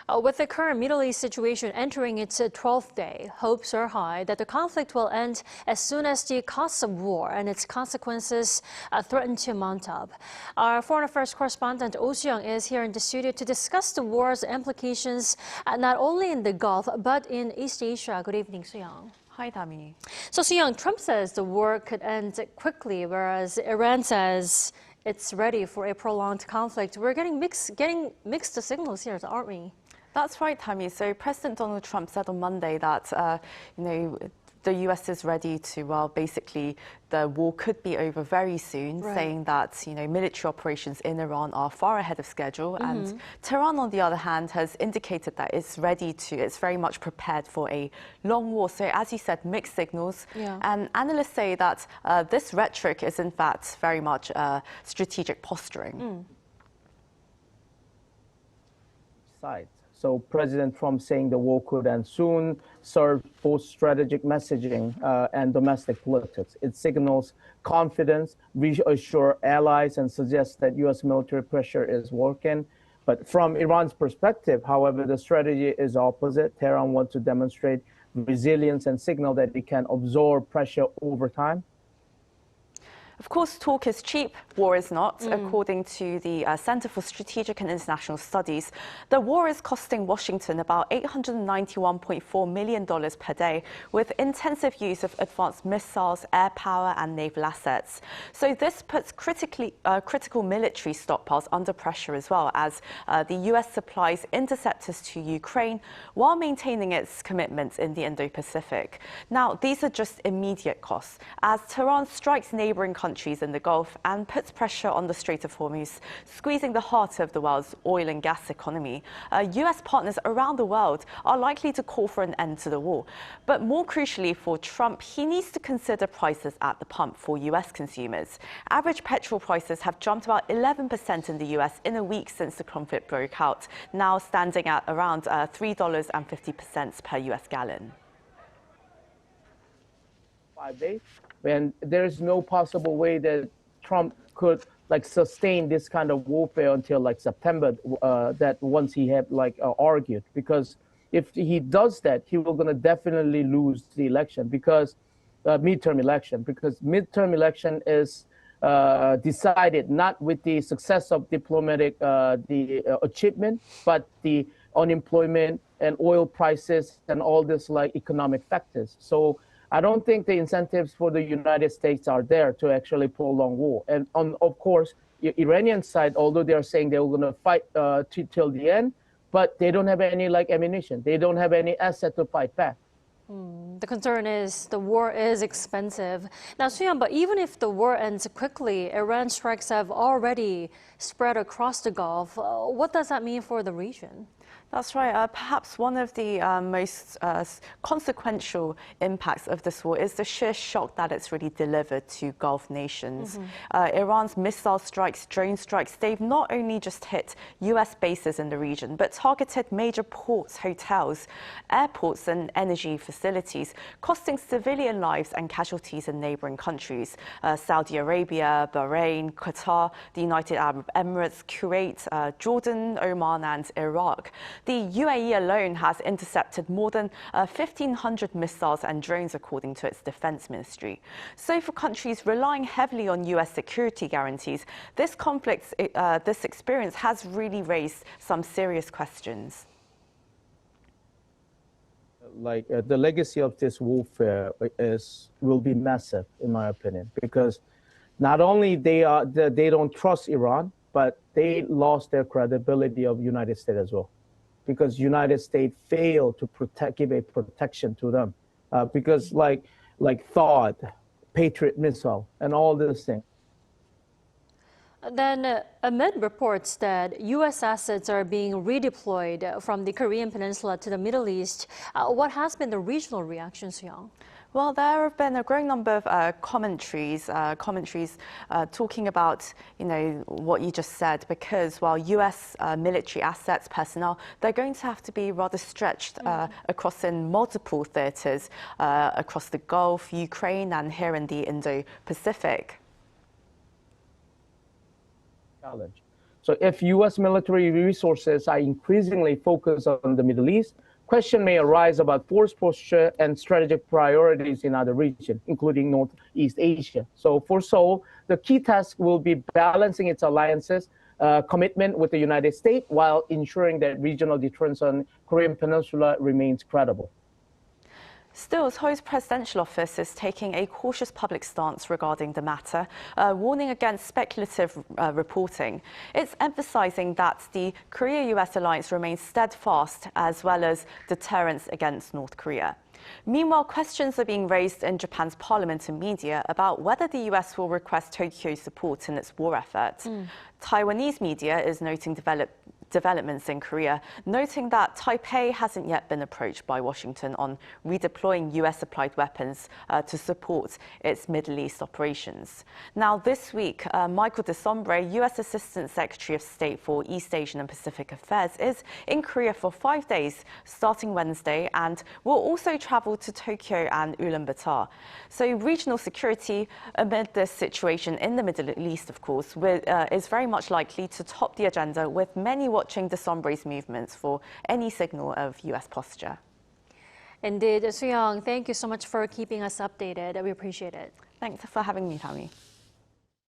With the current Middle East situation entering its 12th day, hopes are high that the conflict will end as soon as the costs of war and its consequences threaten to mount up. Our foreign affairs correspondent Oh Soo-young is here in the studio to discuss the war's implications not only in the Gulf but in East Asia. Good evening, Soo-young. Hi, Dami. So, Soo-young, Trump says the war could end quickly, whereas Iran says it's ready for a prolonged conflict. We're getting mixed signals here, aren't we? That's right, Tammy. So President Donald Trump said on Monday that, the U.S. is ready to, basically the war could be over very soon, Right. saying that, military operations in Iran are far ahead of schedule. And Tehran, on the other hand, has indicated that it's very much prepared for a long war. So as you said, mixed signals. Yeah. And analysts say that this rhetoric is in fact very much strategic posturing. Side. So President Trump saying the war could end soon serves both strategic messaging and domestic politics. It signals confidence, reassure allies, and suggests that U.S. military pressure is working. But from Iran's perspective, however, the strategy is opposite. Tehran wants to demonstrate resilience and signal that it can absorb pressure over time. Of course, talk is cheap, war is not. According to the Center for Strategic and International Studies, the war is costing Washington about $891.4 million per day, with intensive use of advanced missiles, air power, and naval assets. So this puts critical military stockpiles under pressure as well, as the US supplies interceptors to Ukraine while maintaining its commitments in the Indo-Pacific. Now, these are just immediate costs, as Tehran strikes neighboring countries in the Gulf and puts pressure on the Strait of Hormuz, squeezing the heart of the world's oil and gas economy. US partners around the world are likely to call for an end to the war. But more crucially for Trump, he needs to consider prices at the pump for US consumers. Average petrol prices have jumped about 11% in the US in a week since the conflict broke out, now standing at around $3.50 per US gallon. 5 days, and there's no possible way that Trump could sustain this kind of warfare until September. That once he had argued, because if he does that, he will gonna definitely lose the election because midterm election is decided not with the success of diplomatic achievement, but the unemployment and oil prices and all this economic factors. So I don't think the incentives for the United States are there to actually prolong war. And of course, the Iranian side, although they are saying they're going to fight till the end, but they don't have any ammunition. They don't have any asset to fight back. The concern is the war is expensive. Now, Soo-young, but even if the war ends quickly, Iran strikes have already spread across the Gulf. What does that mean for the region? That's right. Perhaps one of the most consequential impacts of this war is the sheer shock that it's really delivered to Gulf nations. Iran's missile strikes, drone strikes, they've not only just hit US bases in the region, but targeted major ports, hotels, airports, and energy facilities, costing civilian lives and casualties in neighboring countries. Saudi Arabia, Bahrain, Qatar, the United Arab Emirates, Kuwait, Jordan, Oman, and Iraq. The UAE alone has intercepted more than 1,500 missiles and drones, according to its defense ministry. So for countries relying heavily on US security guarantees, this conflict, this experience has really raised some serious questions. The legacy of this warfare will be massive, in my opinion, because not only they don't trust Iran, but they lost their credibility of United States as well, because United States failed to give a protection to them, because THAAD, Patriot missile, and all this thing. Then, amid reports that U.S. assets are being redeployed from the Korean Peninsula to the Middle East, what has been the regional reaction, Soo-young? Well, there have been a growing number of commentaries talking about, what you just said, because while U.S. military assets, personnel, they're going to have to be rather stretched across in multiple theaters across the Gulf, Ukraine, and here in the Indo-Pacific. Challenge. So if U.S. military resources are increasingly focused on the Middle East, question may arise about force posture and strategic priorities in other regions, including Northeast Asia. So for Seoul, the key task will be balancing its alliances, commitment with the United States, while ensuring that regional deterrence on Korean Peninsula remains credible. Still, Seoul's presidential office is taking a cautious public stance regarding the matter, warning against speculative reporting. It's emphasizing that the Korea-US alliance remains steadfast, as well as deterrence against North Korea. Meanwhile, questions are being raised in Japan's parliament and media about whether the US will request Tokyo's support in its war efforts. Taiwanese media is noting developments in Korea, noting that Taipei hasn't yet been approached by Washington on redeploying US-supplied weapons to support its Middle East operations. Now, this week, Michael DeSombre, US Assistant Secretary of State for East Asian and Pacific Affairs, is in Korea for 5 days, starting Wednesday, and will also travel to Tokyo and Ulaanbaatar. So regional security amid this situation in the Middle East, of course, is very much likely to top the agenda, with many watching DeSombre's movements for any signal of US posture. Indeed, Soo-young, thank you so much for keeping us updated. We appreciate it. Thanks for having me, Tammy.